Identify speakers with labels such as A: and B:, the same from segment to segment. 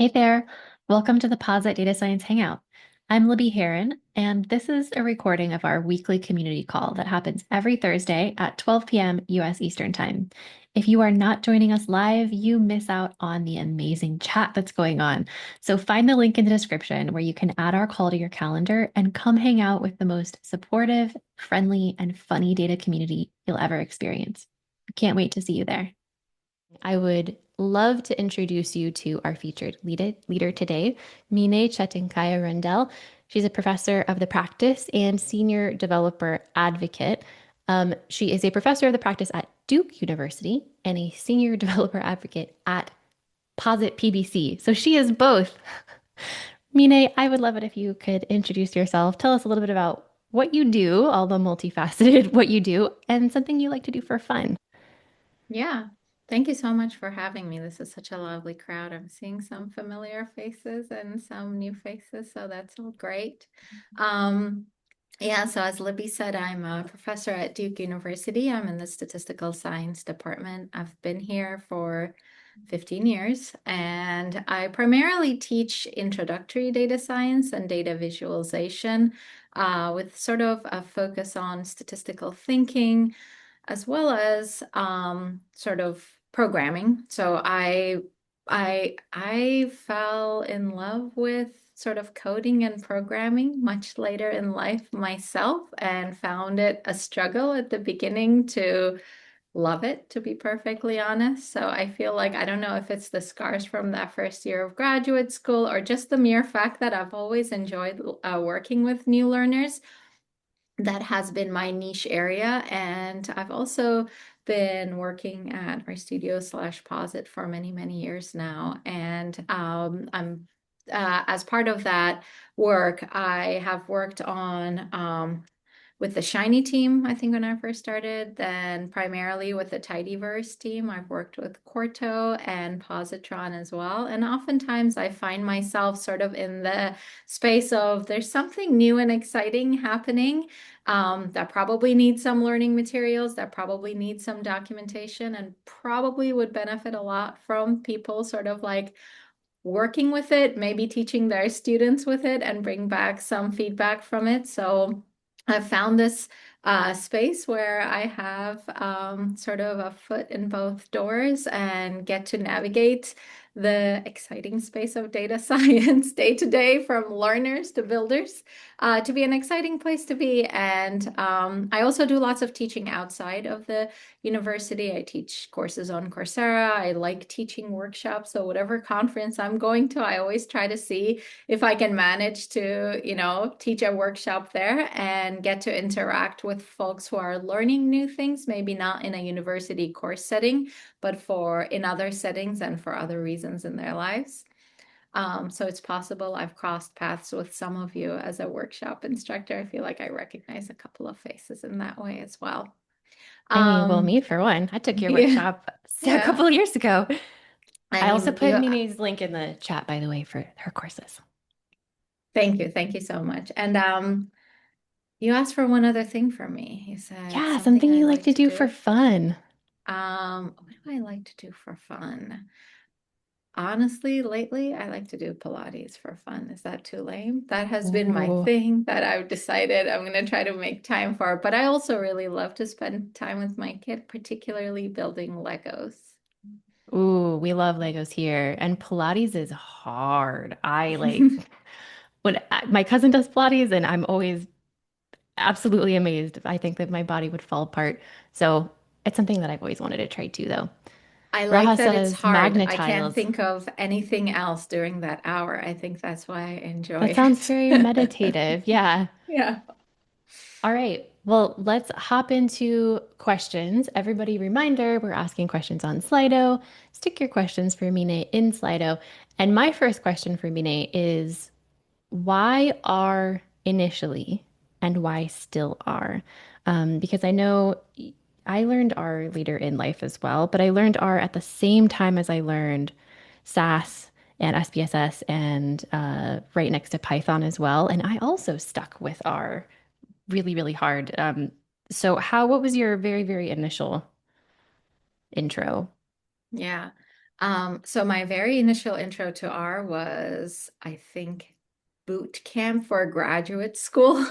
A: Hey there, welcome to the Posit Data Science Hangout. I'm Libby Heron, and this is a recording of our weekly community call that happens every Thursday at 12 p.m. US Eastern Time. If you are not joining us live, you miss out on the amazing chat that's going on. So find the link in the description where you can add our call to your calendar and come hang out with the most supportive, friendly, and funny data community you'll ever experience. Can't wait to see you there. I would love to introduce you to our featured leader today, Mine Çetinkaya-Rundel. She's a professor of the practice and senior developer advocate. She is a professor of the practice at Duke University and a senior developer advocate at Posit PBC. So she is both. Mine, I would love it if you could introduce yourself. Tell us a little bit about what you do, all the multifaceted what you do, and something you like to do for fun.
B: Yeah, thank you so much for having me. This is such a lovely crowd. I'm seeing some familiar faces and some new faces, so that's all great. Um, yeah, so as Libby said, I'm a professor at Duke University. I'm in the statistical science department. I've been here for 15 years, and I primarily teach introductory data science and data visualization, with sort of a focus on statistical thinking as well as sort of programming. So I fell in love with sort of coding and programming much later in life myself and found it a struggle at the beginning to love it, to be perfectly honest. So I feel like I don't know if it's the scars from that first year of graduate school or just the mere fact that I've always enjoyed working with new learners. That has been my niche area. And I've also been working at our studio slash posit for many, many years now. And I'm as part of that work, I have worked on with the Shiny team, I think when I first started, then primarily with the Tidyverse team, I've worked with Quarto and Positron as well. And oftentimes I find myself sort of in the space of there's something new and exciting happening that probably needs some learning materials, that probably needs some documentation, and probably would benefit a lot from people sort of like working with it, maybe teaching their students with it and bring back some feedback from it. So I've found this space where I have sort of a foot in both doors and get to navigate the exciting space of data science day to day from learners to builders to be an exciting place to be. And I also do lots of teaching outside of the university. I teach courses on Coursera. I like teaching workshops. So whatever conference I'm going to, I always try to see if I can manage to, teach a workshop there and get to interact with folks who are learning new things, maybe not in a university course setting, but for in other settings and for other reasons in their lives. So it's possible I've crossed paths with some of you as a workshop instructor. I feel like I recognize a couple of faces in that way as well.
A: I mean, well,
B: Um,
A: me for one. I took your
B: yeah,
A: workshop a
B: yeah.
A: couple of years ago. I
B: And
A: also
B: you,
A: put
B: you,
A: Mimi's link in the chat, by the way, for her courses.
B: thank you so much. And you asked for one other thing from me. You said
A: Yeah,
B: something
A: something
B: I
A: you like
B: like
A: to
B: to
A: do for
B: do.
A: fun.
B: What do I like to do for fun? Honestly, lately I like to do Pilates for fun. Is that too lame? That has been my
A: Ooh.
B: thing that I've decided I'm going to try to make time for. But I also really love to spend time with my kid, particularly building Legos.
A: Ooh, we love Legos here. And Pilates is hard. I like my cousin does Pilates, and I'm always absolutely amazed. I think that my body would fall apart. So it's something that I've always wanted to try too, though.
B: I like
A: Raha
B: that it's
A: says
B: hard. I can't
A: magnetiles.
B: think of anything else during that hour. I think that's why I enjoy
A: That sounds
B: it.
A: very meditative. Yeah.
B: Yeah.
A: All right. Well, let's hop into questions. Everybody, reminder, we're asking questions on Slido. Stick your questions for Mine in Slido. And my first question for Mine is why are initially and why still are? Because I know I learned R later in life as well, but I learned R at the same time as I learned SAS and SPSS and right next to Python as well. And I also stuck with R really, really hard. What was your very, very initial intro?
B: Yeah. So my very initial intro to R was, I think, boot camp for graduate school,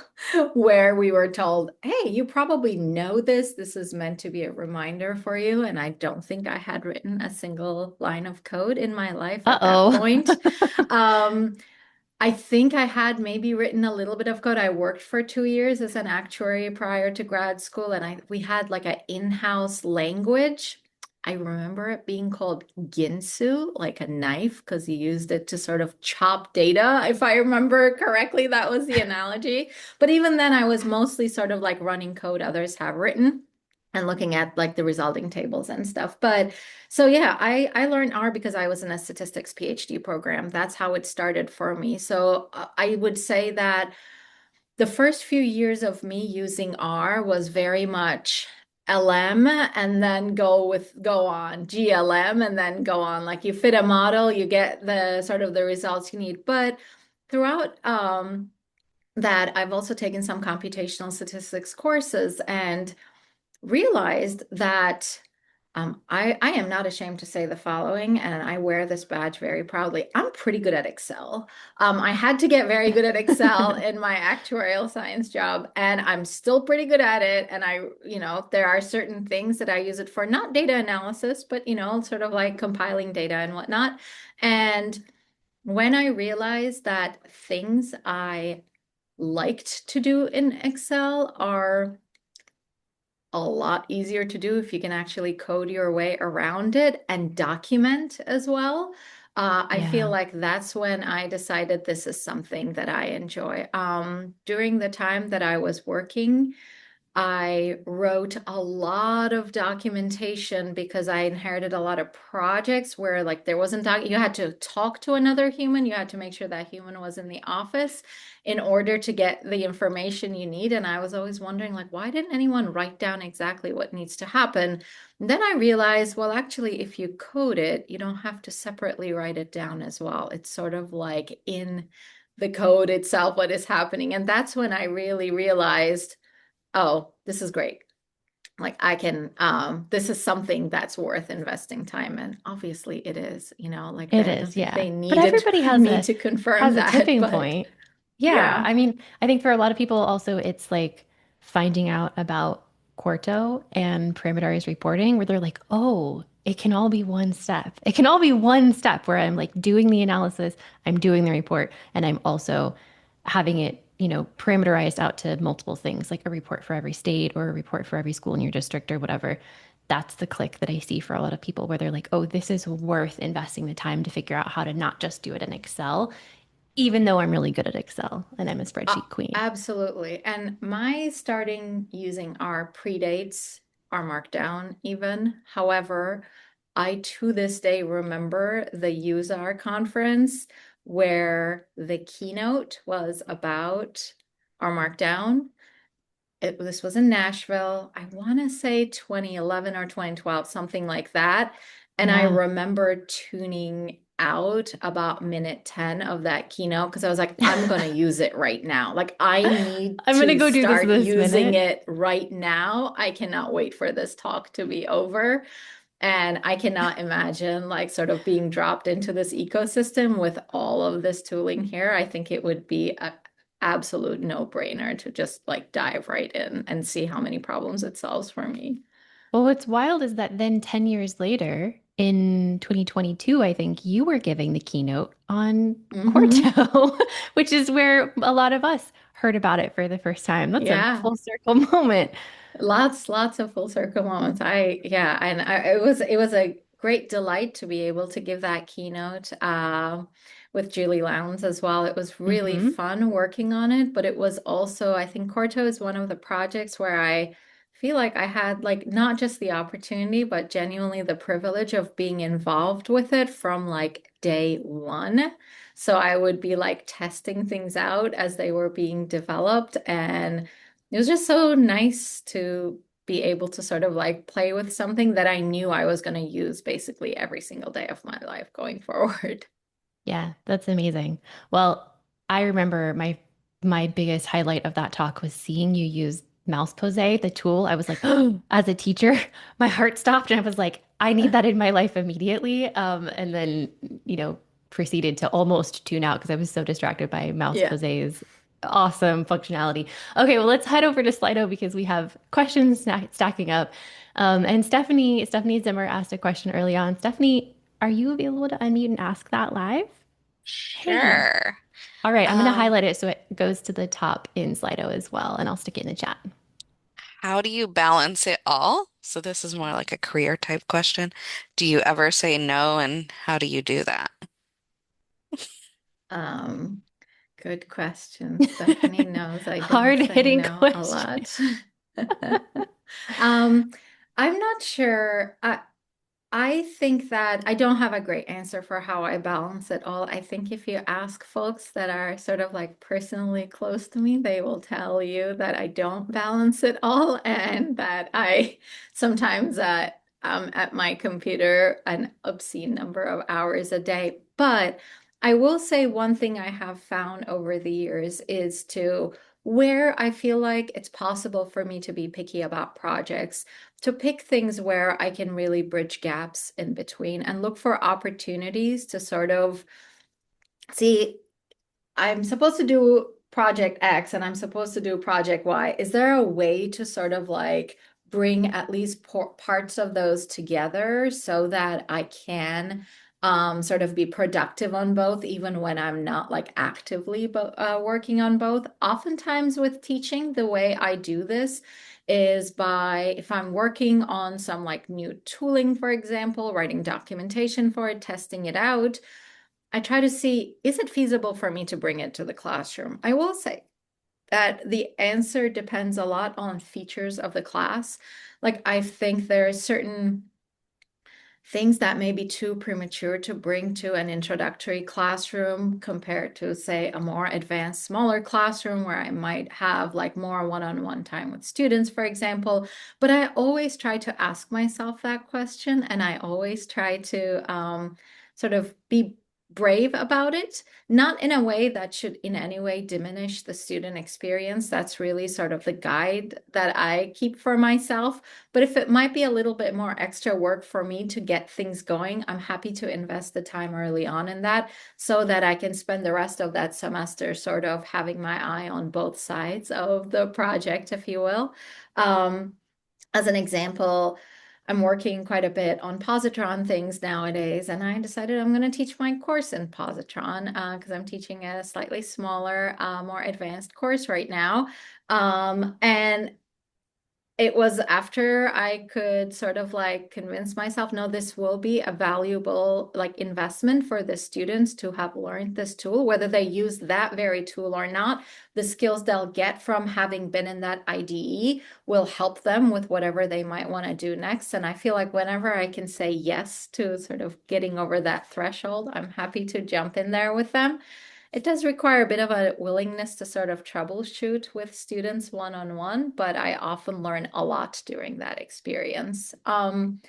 B: where we were told, hey, you probably know this. This is meant to be a reminder for you. And I don't think I had written a single line of code in my life at that
A: Uh-oh.
B: point. Um, I think I had maybe written a little bit of code. I worked for 2 years as an actuary prior to grad school, and we had like an in-house language. I remember it being called Ginsu, like a knife, because you used it to sort of chop data. If I remember correctly, that was the analogy. But even then, I was mostly sort of like running code others have written and looking at like the resulting tables and stuff. But so yeah, I learned R because I was in a statistics PhD program. That's how it started for me. So I would say that the first few years of me using R was very much LM and then go on GLM and then go on. Like you fit a model, you get the sort of the results you need. But throughout that, I've also taken some computational statistics courses and realized that I am not ashamed to say the following, and I wear this badge very proudly. I'm pretty good at Excel. I had to get very good at Excel in my actuarial science job, and I'm still pretty good at it. And there are certain things that I use it for, not data analysis, but, sort of like compiling data and whatnot. And when I realized that things I liked to do in Excel are a lot easier to do if you can actually code your way around it and document as well. I feel
A: Yeah.
B: like that's when I decided this is something that I enjoy. During the time that I was working, I wrote a lot of documentation because I inherited a lot of projects where like there wasn't you had to talk to another human, you had to make sure that human was in the office in order to get the information you need. And I was always wondering like, why didn't anyone write down exactly what needs to happen? And then I realized, well, actually, if you code it, you don't have to separately write it down as well. It's sort of like in the code itself what is happening. And that's when I really realized, oh, this is great. Like I can, this is something that's worth investing time in. Obviously it is, like
A: It
B: I don't
A: is,
B: think
A: yeah.
B: they
A: But
B: needed
A: everybody
B: me to confirm
A: has a
B: that,
A: tipping
B: but
A: point. Yeah.
B: yeah.
A: I think for a lot of people also it's like finding out about Quarto and parameterized reporting where they're like, "Oh, it can all be one step. It can all be one step where I'm like doing the analysis, I'm doing the report, and I'm also having it, parameterized out to multiple things, like a report for every state or a report for every school in your district or whatever." That's the click that I see for a lot of people where they're like, oh, this is worth investing the time to figure out how to not just do it in Excel, even though I'm really good at Excel and I'm a
B: Uh,
A: spreadsheet queen.
B: Absolutely. And my starting using R predates R Markdown even. However, I to this day remember the Use R conference where the keynote was about R Markdown. This was in Nashville. I want to say 2011 or 2012, something like that. And I
A: Yeah.
B: remember tuning out about minute 10 of that keynote because I was like, I'm going to use it right now. Like, I need
A: I'm gonna
B: to
A: go do
B: start
A: this
B: using
A: minute.
B: it right now. I cannot wait for this talk to be over. And I cannot imagine like sort of being dropped into this ecosystem with all of this tooling here. I think it would be a absolute no-brainer to just like dive right in and see how many problems it solves for me.
A: Well, what's wild is that then 10 years later, in 2022, I think you were giving the keynote on
B: Hmm.
A: Quarto, which is where a lot of us heard about it for the first time. That's a
B: Yeah.
A: full circle moment.
B: Lots of full circle moments. Yeah, and it was a great delight to be able to give that keynote with Julie Lowndes as well. It was really
A: Hmm.
B: fun working on it, but it was also, I think Corto is one of the projects where I feel like I had like not just the opportunity, but genuinely the privilege of being involved with it from like day one. So I would be like testing things out as they were being developed, and it was just so nice to be able to sort of like play with something that I knew I was going to use basically every single day of my life going forward.
A: Yeah, that's amazing. Well, I remember my biggest highlight of that talk was seeing you use Mouse Pose, the tool. I was like, oh, as a teacher, my heart stopped and I was like, I need that in my life immediately. And then, you know, proceeded to almost tune out because I was so distracted by Mouse
B: Yeah.
A: Jose's awesome functionality. Okay, well, let's head over to Slido because we have questions stacking up. And Stephanie Zimmer asked a question early on. Stephanie, are you available to unmute and ask that live? Hey.
C: Sure.
A: All right, I'm going to
C: Um,
A: highlight it so it goes to the top in Slido as well, and I'll stick it in the chat.
C: how do you balance it all? So this is more like a career type question. Do you ever say no, and how do you do that?
B: Um, Good question. Stephanie knows I don't say
A: Hard-hitting
B: no a
A: question.
B: lot. Um, I'm not sure. I think that I don't have a great answer for how I balance it all. I think if you ask folks that are sort of like personally close to me, they will tell you that I don't balance it all and that I sometimes at my computer an obscene number of hours a day. But I will say one thing I have found over the years is to where I feel like it's possible for me to be picky about projects to pick things where I can really bridge gaps in between and look for opportunities to sort of see I'm supposed to do project X and I'm supposed to do project Y. Is there a way to sort of like bring at least parts of those together so that I can sort of be productive on both, even when I'm not like actively working on both? Oftentimes with teaching, the way I do this is by if I'm working on some like new tooling, for example, writing documentation for it, testing it out. I try to see, is it feasible for me to bring it to the classroom? I will say that the answer depends a lot on features of the class. Like, I think there are certain things that may be too premature to bring to an introductory classroom compared to, say, a more advanced, smaller classroom where I might have like more one-on-one time with students, for example. But I always try to ask myself that question, and I always try to sort of be brave about it, not in a way that should in any way diminish the student experience. That's really sort of the guide that I keep for myself. But if it might be a little bit more extra work for me to get things going, I'm happy to invest the time early on in that so that I can spend the rest of that semester sort of having my eye on both sides of the project, if you will. Um, as an example, I'm working quite a bit on positron things nowadays, and I decided I'm going to teach my course in positron because I'm teaching a slightly smaller, more advanced course right now. And it was after I could sort of like convince myself, no, this will be a valuable like investment for the students to have learned this tool, whether they use that very tool or not. The skills they'll get from having been in that IDE will help them with whatever they might want to do next. And I feel like whenever I can say yes to sort of getting over that threshold, I'm happy to jump in there with them. It does require a bit of a willingness to sort of troubleshoot with students one-on-one, but I often learn a lot during that experience. And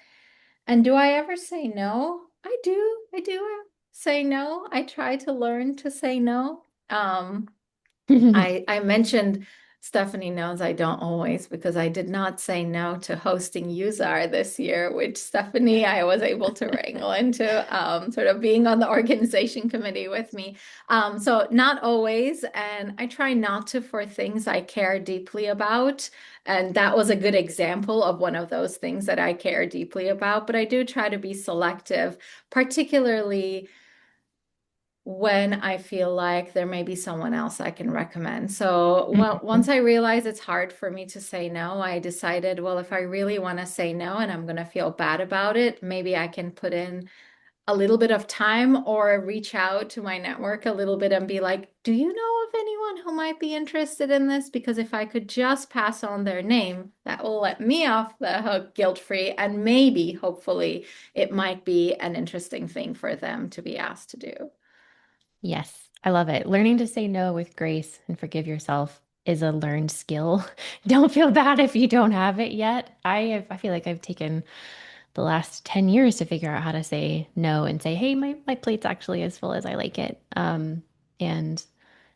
B: do I ever say no? I do. I do say no. I try to learn to say no. I mentioned Stephanie knows I don't always because I did not say no to hosting USAR this year, which Stephanie I was able to wrangle into sort of being on the organization committee with me. So not always, and I try not to for things I care deeply about. And that was a good example of one of those things that I care deeply about. But I do try to be selective, particularly when I feel like there may be someone else I can recommend. So, well, once I realized it's hard for me to say no, I decided, well, if I really want to say no and I'm going to feel bad about it, maybe I can put in a little bit of time or reach out to my network a little bit and be like, do you know of anyone who might be interested in this? Because if I could just pass on their name, that will let me off the hook guilt-free, and maybe, hopefully, it might be an interesting thing for them to be asked to do.
A: Yes, I love it. Learning to say no with grace and forgive yourself is a learned skill. Don't feel bad if you don't have it yet. I feel like I've taken the last 10 years to figure out how to say no and say, hey, my plate's actually as full as I like it. And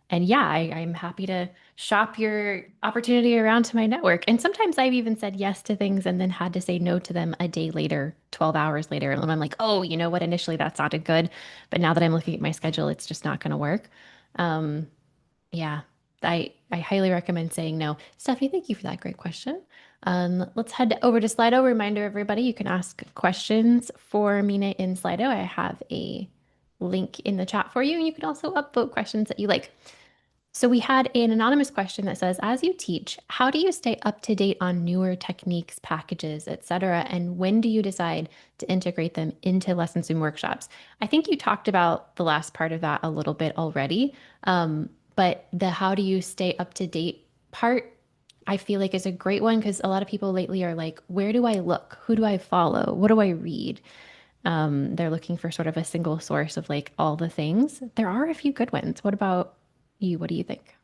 A: And yeah, I'm happy to shop your opportunity around to my network. And sometimes I've even said yes to things and then had to say no to them a day later, 12 hours later. And I'm like, oh, you know what? Initially that sounded good. But now that I'm looking at my schedule, it's just not going to work. Um, yeah, I highly recommend saying no. Stephanie, thank you for that great question. Let's head over to Slido. Reminder, everybody, you can ask questions for Mina in Slido. I have a link in the chat for you, and you can also upvote questions that you like. So we had an anonymous question that says, as you teach, how do you stay up to date on newer techniques, packages, etc., and when do you decide to integrate them into lessons and workshops? I think you talked about the last part of that a little bit already, but the how do you stay up to date part, I feel like is a great one because a lot of people lately are like, where do I look? Who do I follow? What do I read? They're looking for sort of a single source of like all the things. There are a few good ones. What about you? What do you think?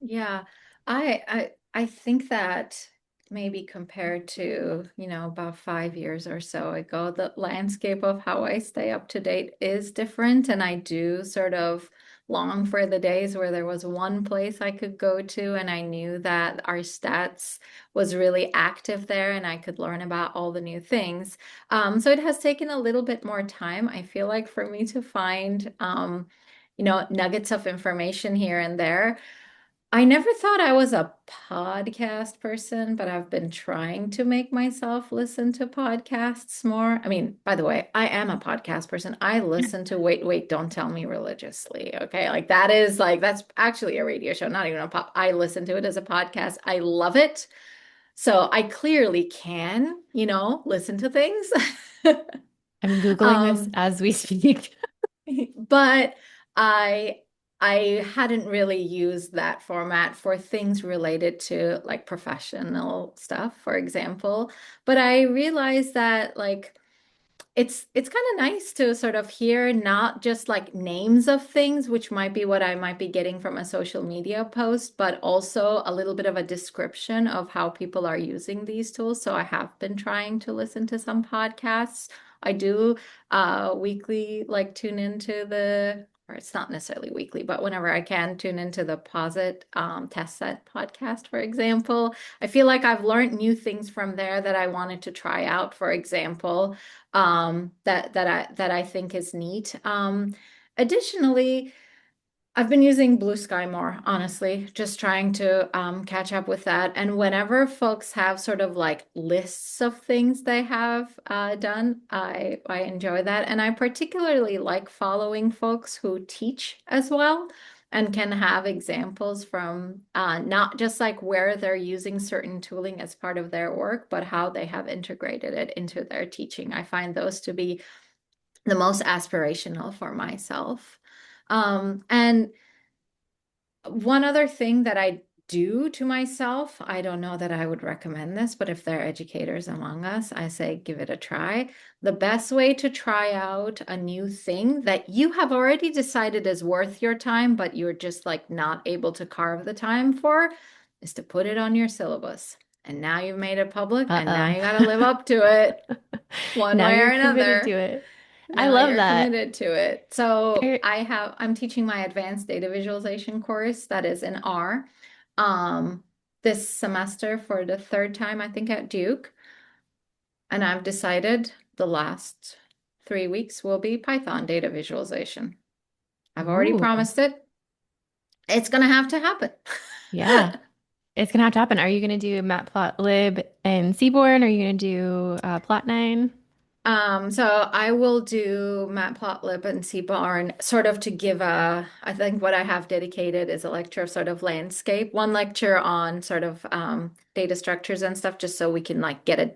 B: Yeah, I think that maybe compared to, about 5 years or so ago, the landscape of how I stay up to date is different. And I do sort of long for the days where there was one place I could go to and I knew that our stats was really active there and I could learn about all the new things. So it has taken a little bit more time, I feel like, for me to find nuggets of information here and there. I never thought I was a podcast person, but I've been trying to make myself listen to podcasts more. I mean, by the way, I am a podcast person. I listen to Wait, Don't Tell Me religiously. Okay. Like that's actually a radio show, not even a pop. I listen to it as a podcast. I love it. So I clearly can, listen to things.
A: I'm Googling this
B: Um,
A: as we speak.
B: but I I hadn't really used that format for things related to like professional stuff, for example. But I realized that like it's kind of nice to sort of hear not just like names of things, which might be what I might be getting from a social media post, but also a little bit of a description of how people are using these tools. So I have been trying to listen to some podcasts. I do weekly like tune into or it's not necessarily weekly, but whenever I can tune into the Posit test set podcast, for example. I feel like I've learned new things from there that I wanted to try out, for example, that I think is neat. Additionally, I've been using Blue Sky more, honestly, just trying to catch up with that. And whenever folks have sort of like lists of things they have done, I enjoy that. And I particularly like following folks who teach as well and can have examples from not just like where they're using certain tooling as part of their work, but how they have integrated it into their teaching. I find those to be the most aspirational for myself. And one other thing that I do to myself, I don't know that I would recommend this, but if there are educators among us, I say give it a try. The best way to try out a new thing that you have already decided is worth your time, but you're just like not able to carve the time for, is to put it on your syllabus. And now you've made it public, and now you got to live
A: Uh-oh.
B: up to it one
A: Now
B: way or
A: you're committed to
B: another.
A: it. I
B: Now
A: love
B: you're
A: that.
B: committed to it. So
A: I,
B: I'm teaching my advanced data visualization course that is in R um, this semester for the third time, I think, at Duke. And I've decided the last 3 weeks will be Python data visualization. I've already
A: ooh,
B: promised it. It's going to have to happen.
A: yeah. It's gonna have to happen. Are you gonna do Matplotlib and Seaborn? Are you gonna do Plot9?
B: So I will do Matplotlib and Seaborn sort of to give I think what I have dedicated is a lecture of sort of landscape, one lecture on sort of data structures and stuff, just so we can like get a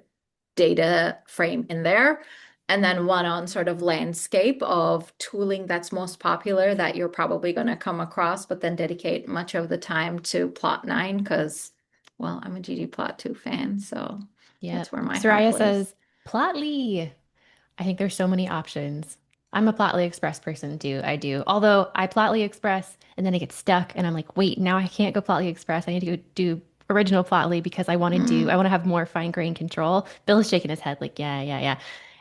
B: data frame in there. And then one on sort of landscape of tooling that's most popular that you're probably going to come across, but then dedicate much of the time to Plot9 because, well, I'm a ggplot2 fan, so that's
A: Yep.
B: where my heart
A: Soraya
B: lives.
A: says Plotly. I think there's so many options. I'm a Plotly Express person too. I do. Although I Plotly Express and then I get stuck and I'm like, wait, now I can't go Plotly Express. I need to go do original Plotly because I want to
B: Mm.
A: have more fine grained control. Bill is shaking his head like, yeah, yeah, yeah.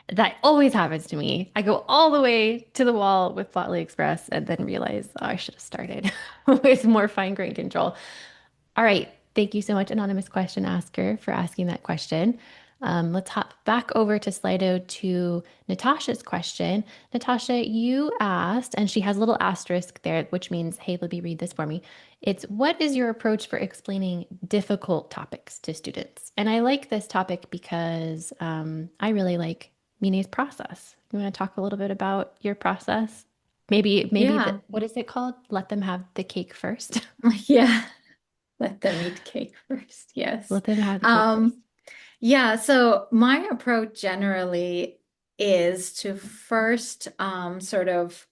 A: That always happens to me. I go all the way to the wall with Plotly Express and then realize, oh, I should have started with more fine grain control. All right. Thank you so much, anonymous question asker, for asking that question. Let's hop back over to Slido to Natasha's question. Natasha, you asked, and she has a little asterisk there, which means, hey, Libby, read this for me. It's what is your approach for explaining difficult topics to students? And I like this topic because I really like Mine's process. You want to talk a little bit about your process? Maybe
B: Yeah.
A: what is it called? Let them have the cake first.
B: Yeah. Let them eat cake first. Yes.
A: Let them have the cake first.
B: Um, yeah, so my approach generally is to first sort of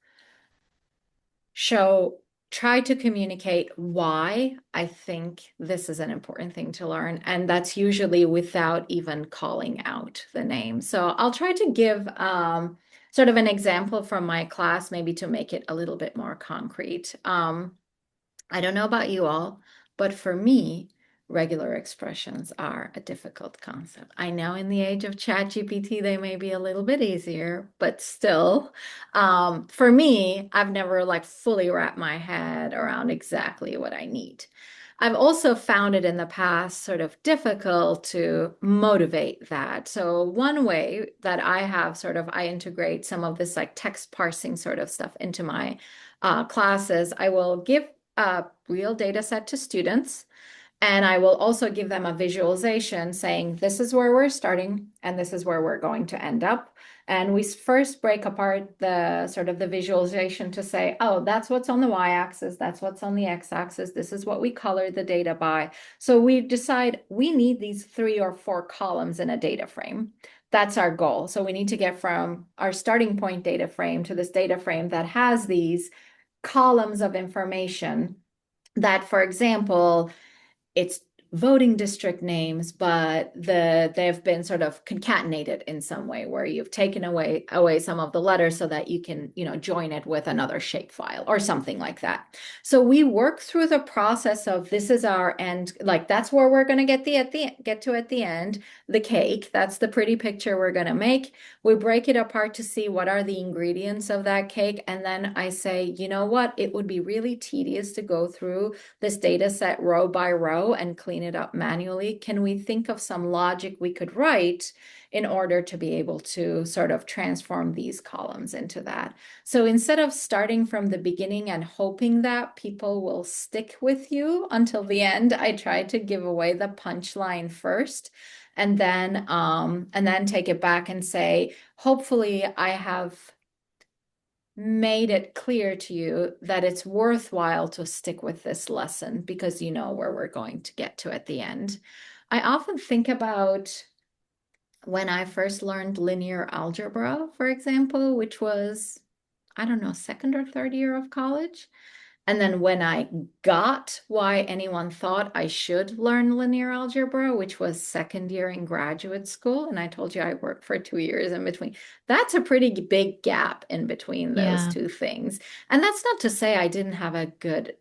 B: show, try to communicate why I think this is an important thing to learn. And that's usually without even calling out the name. So I'll try to give sort of an example from my class, maybe to make it a little bit more concrete. I don't know about you all, but for me, regular expressions are a difficult concept. I know in the age of ChatGPT, they may be a little bit easier, but still, for me, I've never like fully wrapped my head around exactly what I need. I've also found it in the past sort of difficult to motivate that. So one way that I have sort of, I integrate some of this like text parsing sort of stuff into my classes. I will give a real data set to students. And I will also give them a visualization saying, this is where we're starting and this is where we're going to end up. And we first break apart the sort of the visualization to say, oh, that's what's on the y-axis, that's what's on the x-axis, this is what we colored the data by. So we decide we need these 3 or 4 columns in a data frame. That's our goal. So we need to get from our starting point data frame to this data frame that has these columns of information that, for example, it's voting district names, but they've been sort of concatenated in some way where you've taken away some of the letters so that you can, join it with another shapefile or something like that. So we work through the process of this is our end, like that's where we're going to get to at the end, the cake. That's the pretty picture we're going to make. We break it apart to see what are the ingredients of that cake. And then I say, you know what? It would be really tedious to go through this data set row by row and clean it up manually. Can we think of some logic we could write in order to be able to sort of transform these columns into that? So instead of starting from the beginning and hoping that people will stick with you until the end, I try to give away the punchline first and then take it back and say, hopefully I have made it clear to you that it's worthwhile to stick with this lesson because you know where we're going to get to at the end. I often think about when I first learned linear algebra, for example, which was, I don't know, second or third year of college. And then when I got why anyone thought I should learn linear algebra, which was second year in graduate school, and I told you I worked for 2 years in between, that's a pretty big gap in between those
A: Yeah.
B: two things. And that's not to say I didn't have a good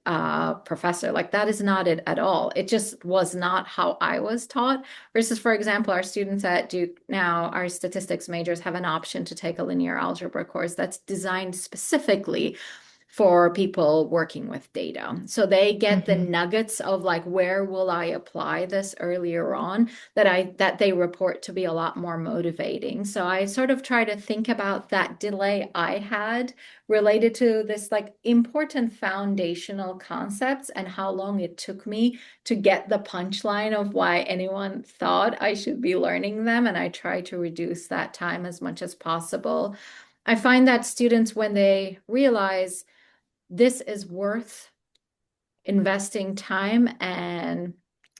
B: professor. Like that is not it at all. It just was not how I was taught. Versus, for example, our students at Duke now, our statistics majors have an option to take a linear algebra course that's designed specifically for people working with data. So they get the
A: Hmm.
B: nuggets of like, where will I apply this earlier on that they report to be a lot more motivating. So I sort of try to think about that delay I had related to this like important foundational concepts and how long it took me to get the punchline of why anyone thought I should be learning them. And I try to reduce that time as much as possible. I find that students, when they realize this is worth investing time and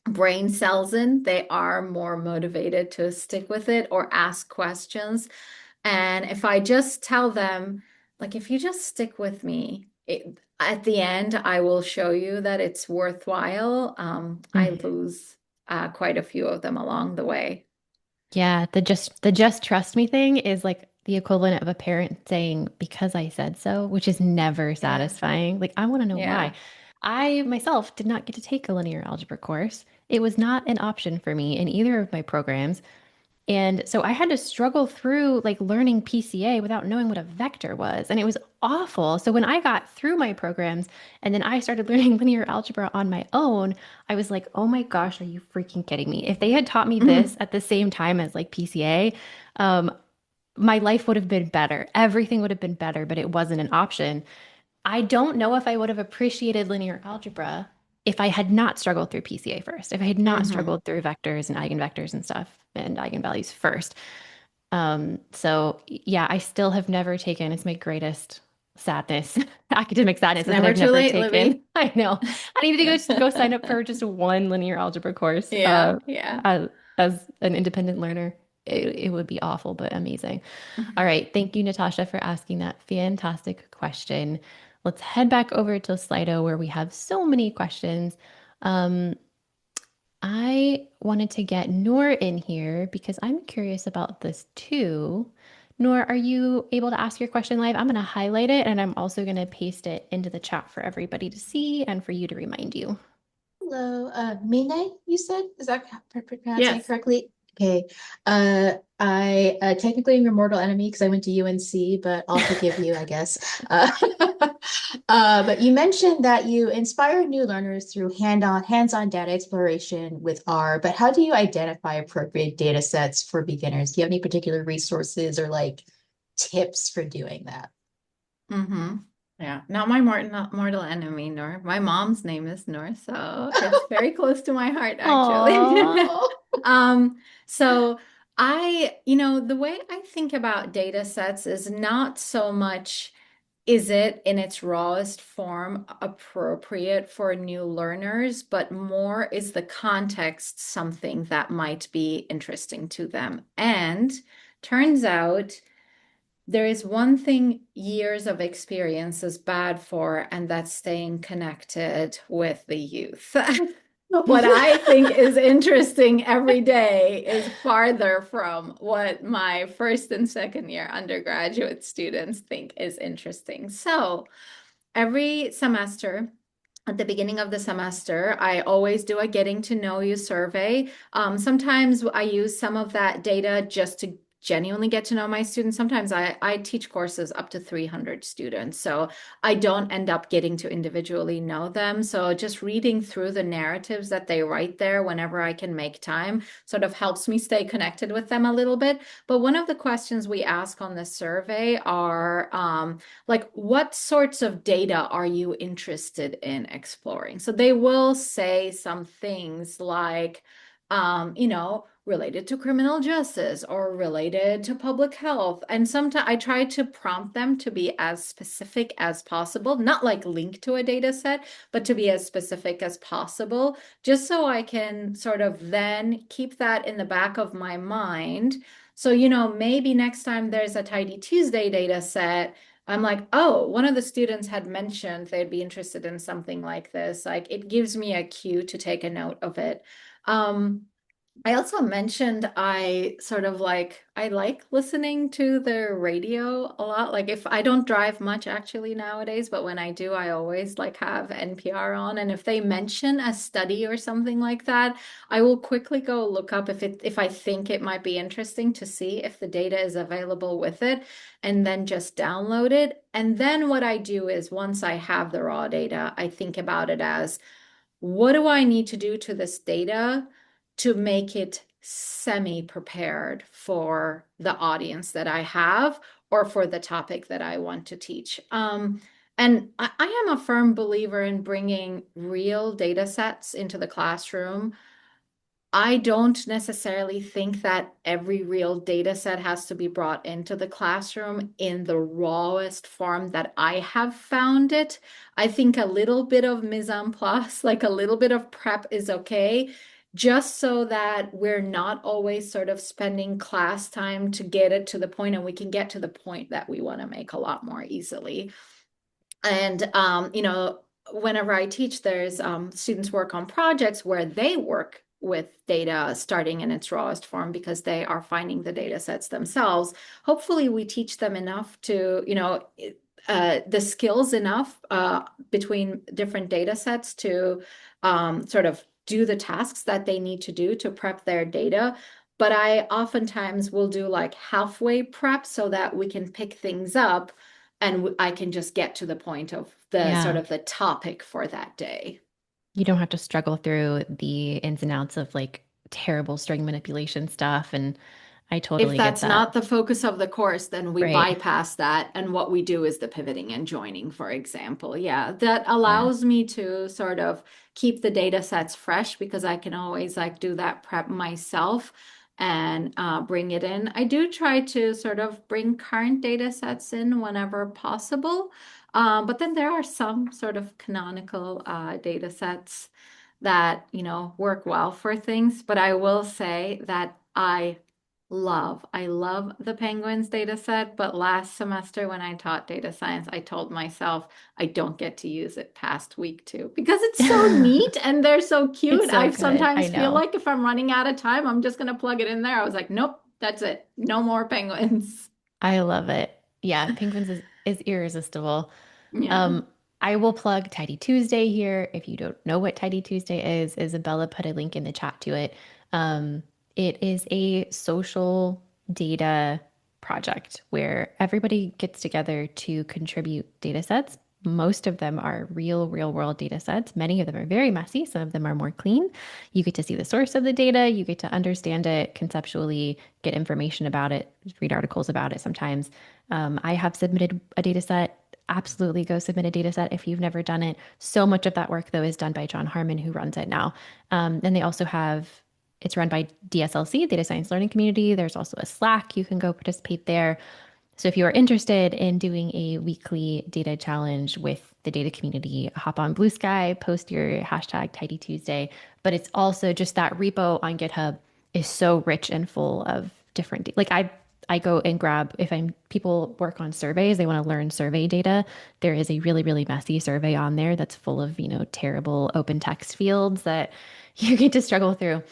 B: brain cells in, they are more motivated to stick with it or ask questions. And if I just tell them, like, if you just stick with me, at the end, I will show you that it's worthwhile. I lose quite a few of them along the way.
A: Yeah, the just trust me thing is like the equivalent of a parent saying because I said so, which is never
B: Yeah.
A: satisfying. Like I want to know why.
B: Yeah.
A: I myself did not get to take a linear algebra course. It was not an option for me in either of my programs. And so I had to struggle through like learning PCA without knowing what a vector was. And it was awful. So when I got through my programs and then I started learning linear algebra on my own, I was like, oh my gosh, are you freaking kidding me? If they had taught me this
B: Mhm.
A: at the same time as like PCA, um, my life would have been better. Everything would have been better, but it wasn't an option. I don't know if I would have appreciated linear algebra if I had not struggled through PCA first, if I had not
B: Mhm.
A: struggled through vectors and eigenvectors and stuff and eigenvalues first. So yeah, I still have never taken, it's my greatest sadness, academic
B: It's
A: sadness is that
B: never
A: I've
B: too
A: never
B: late,
A: taken.
B: Libby.
A: I know. I need to go sign up for just one linear algebra course,
B: Yeah, yeah.
A: as an independent learner. It would be awful, but amazing. All right. Thank you, Natasha, for asking that fantastic question. Let's head back over to Slido where we have so many questions. Um, I wanted to get Noor in here because I'm curious about this too. Noor, are you able to ask your question live? I'm going to highlight it and I'm also going to paste it into the chat for everybody to see and for you to remind you.
D: Hello, Mine, you said? Is that pronouncing it
B: Yes.
D: correctly? Okay. I technically am your mortal enemy because I went to UNC, but I'll forgive you, I guess. Uh, but you mentioned that you inspire new learners through hands-on data exploration with R, but how do you identify appropriate data sets for beginners? Do you have any particular resources or like tips for doing that?
B: Mm-hmm. Yeah, not my mortal enemy, Nor. My mom's name is Nor, so it's very close to my heart, actually.
A: Aww.
D: Oh.
B: Um, so the way I think about data sets is not so much is it in its rawest form appropriate for new learners, but more is the context something that might be interesting to them. And turns out there is one thing years of experience is bad for, and that's staying connected with the youth. What I think is interesting every day is farther from what my first and second year undergraduate students think is interesting. So every semester, at the beginning of the semester, I always do a getting to know you survey. Sometimes I use some of that data just to genuinely get to know my students. Sometimes I teach courses up to 300 students, so I don't end up getting to individually know them. So just reading through the narratives that they write there whenever I can make time sort of helps me stay connected with them a little bit. But one of the questions we ask on the survey are, like, what sorts of data are you interested in exploring? So they will say some things like, related to criminal justice or related to public health. And sometimes I try to prompt them to be as specific as possible, not like link to a data set, but to be as specific as possible, just so I can sort of then keep that in the back of my mind. So, maybe next time there's a Tidy Tuesday data set, I'm like, oh, one of the students had mentioned they'd be interested in something like this. Like, it gives me a cue to take a note of it. Um, I also mentioned I like listening to the radio a lot. Like if I don't drive much actually nowadays, but when I do, I always like have NPR on. And if they mention a study or something like that, I will quickly go look up if I think it might be interesting to see if the data is available with it, and then just download it. And then what I do is once I have the raw data, I think about it as what do I need to do to this data to make it semi-prepared for the audience that I have or for the topic that I want to teach? And I am a firm believer in bringing real data sets into the classroom. I don't necessarily think that every real data set has to be brought into the classroom in the rawest form that I have found it. I think a little bit of mise en place, like a little bit of prep is okay, just so that we're not always sort of spending class time to get it to the point, and we can get to the point that we want to make a lot more easily. And, whenever I teach, there's students work on projects where they work with data starting in its rawest form because they are finding the data sets themselves. Hopefully, we teach them enough to, the skills enough between different data sets to sort of do the tasks that they need to do to prep their data. but I oftentimes will do like halfway prep so that we can pick things up and I can just get to the point of the sort
A: Yeah.
B: of the topic for that day.
A: You don't have to struggle through the ins and outs of like terrible string manipulation stuff. And I
B: If
A: totally get
B: that's
A: that.
B: not the focus of the course, then we
A: Right.
B: bypass that. And what we do is the pivoting and joining, for example. Yeah, that
A: Yeah.
B: allows me to sort of keep the data sets fresh because I can always like do that prep myself and bring it in. I do try to sort of bring current data sets in whenever possible. But then there are some sort of canonical data sets that, work well for things. But I will say that I love the Penguins data set, but last semester when I taught data science, I told myself I don't get to use it past week 2 because it's so neat and they're so
A: It's
B: cute.
A: so
B: I
A: good. I
B: sometimes feel
A: know.
B: like if I'm running out of time, I'm just going to plug it in there. I was like, nope, that's it. No more Penguins.
A: I love it. Yeah, Penguins is irresistible.
B: Yeah.
A: Um, I will plug Tidy Tuesday here. If you don't know what Tidy Tuesday is, Isabella put a link in the chat to it. Um, it is a social data project where everybody gets together to contribute data sets. Most of them are real world data sets. Many of them are very messy. Some of them are more clean. You get to see the source of the data. You get to understand it conceptually, get information about it, read articles about it sometimes. I have submitted a data set. Absolutely go submit a data set if you've never done it. So much of that work, though, is done by John Harmon, who runs it now. And they also have, it's run by DSLC, Data Science Learning Community. There's also a Slack. You can go participate there. So if you are interested in doing a weekly data challenge with the data community, hop on Blue Sky, post your hashtag Tidy Tuesday. But it's also just that repo on GitHub is so rich and full of different, like I go and grab if I'm people work on surveys, they want to learn survey data. There is a really messy survey on there that's full of, terrible open text fields that you get to struggle through.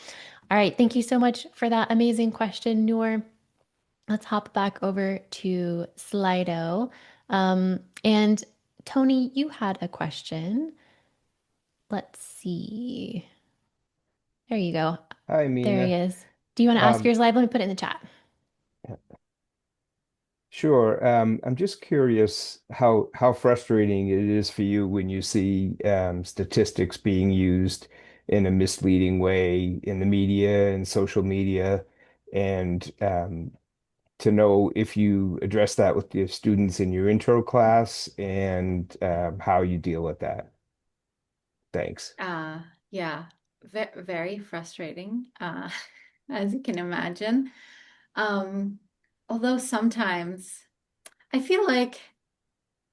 A: All right, thank you so much for that amazing question, Noor. Let's hop back over to Slido. And Tony, you had a question. Let's see. There you go.
E: Hi,
A: There he
E: Mina.
A: is. Do you want to ask
E: Um,
A: yours live? Let me put it in the chat.
E: sure. I'm just curious how frustrating it is for you when you see statistics being used in a misleading way in the media and social media, and to know if you address that with the students in your intro class and how you deal with that. Thanks.
B: Yeah, very frustrating, as you can imagine. Um, Although sometimes I feel like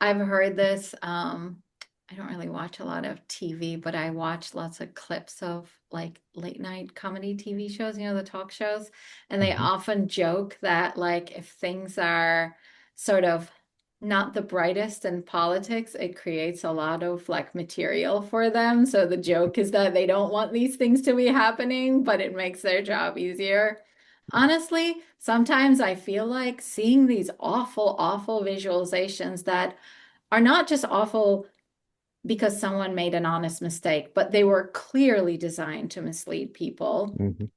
B: I've heard this. I don't really watch a lot of TV, but I watch lots of clips of like late night comedy TV shows, the talk shows. And they
E: Mhm.
B: often joke that like if things are sort of not the brightest in politics, it creates a lot of like material for them. So the joke is that they don't want these things to be happening, but it makes their job easier. Honestly, sometimes I feel like seeing these awful visualizations that are not just awful because someone made an honest mistake, but they were clearly designed to mislead people.
E: Mhm.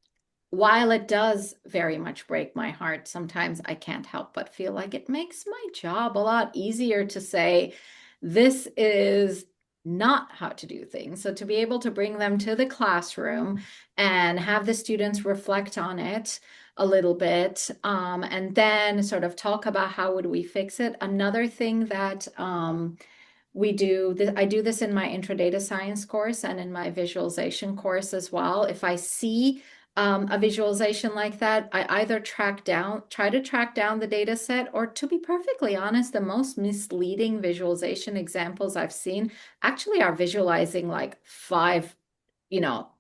B: While it does very much break my heart, sometimes I can't help but feel like it makes my job a lot easier to say, this is not how to do things. So to be able to bring them to the classroom and have the students reflect on it a little bit, and then sort of talk about how would we fix it. Another thing that I do this in my intro data science course and in my visualization course as well. If I see a visualization like that, I either try to track down the data set, or to be perfectly honest, the most misleading visualization examples I've seen actually are visualizing like five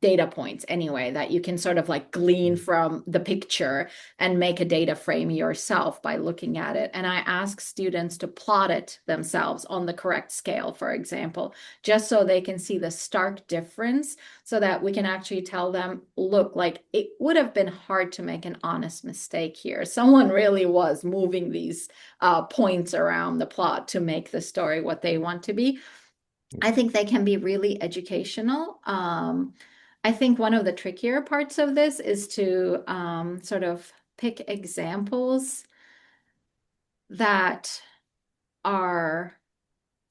B: data points anyway that you can sort of like glean from the picture and make a data frame yourself by looking at it. And I ask students to plot it themselves on the correct scale, for example, just so they can see the stark difference so that we can actually tell them, look, like it would have been hard to make an honest mistake here. Someone really was moving these points around the plot to make the story what they want to be. I think they can be really educational. I think one of the trickier parts of this is to sort of pick examples that are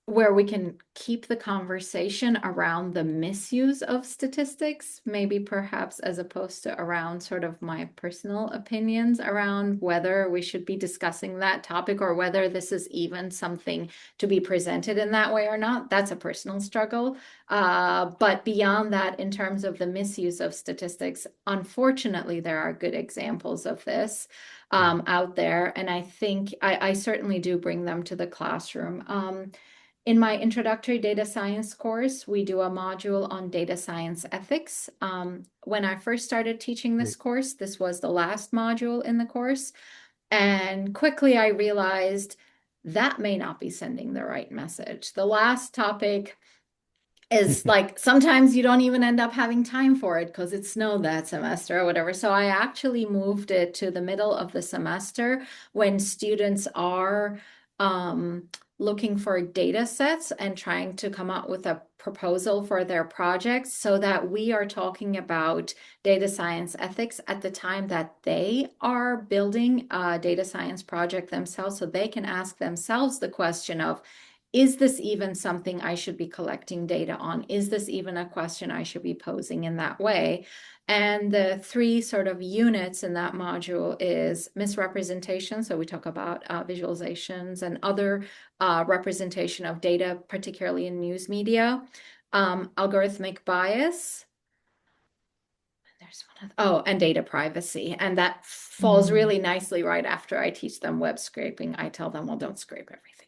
B: where we can keep the conversation around the misuse of statistics, maybe perhaps as opposed to around sort of my personal opinions around whether we should be discussing that topic or whether this is even something to be presented in that way or not. That's a personal struggle. But beyond that, in terms of the misuse of statistics, unfortunately, there are good examples of this out there. And I think I certainly do bring them to the classroom. In my introductory data science course, we do a module on data science ethics. When I first started teaching this course, this was the last module in the course. And quickly I realized that may not be sending the right message. The last topic is like sometimes you don't even end up having time for it because it snowed that semester or whatever. So I actually moved it to the middle of the semester when students are looking for data sets and trying to come up with a proposal for their projects so that we are talking about data science ethics at the time that they are building a data science project themselves, so they can ask themselves the question of, is this even something I should be collecting data on? Is this even a question I should be posing in that way? And the three sort of units in that module is misrepresentation. So we talk about visualizations and other representation of data, particularly in news media, algorithmic bias. There's one other, and data privacy. And that falls really nicely right after I teach them web scraping. I tell them, well, don't scrape everything.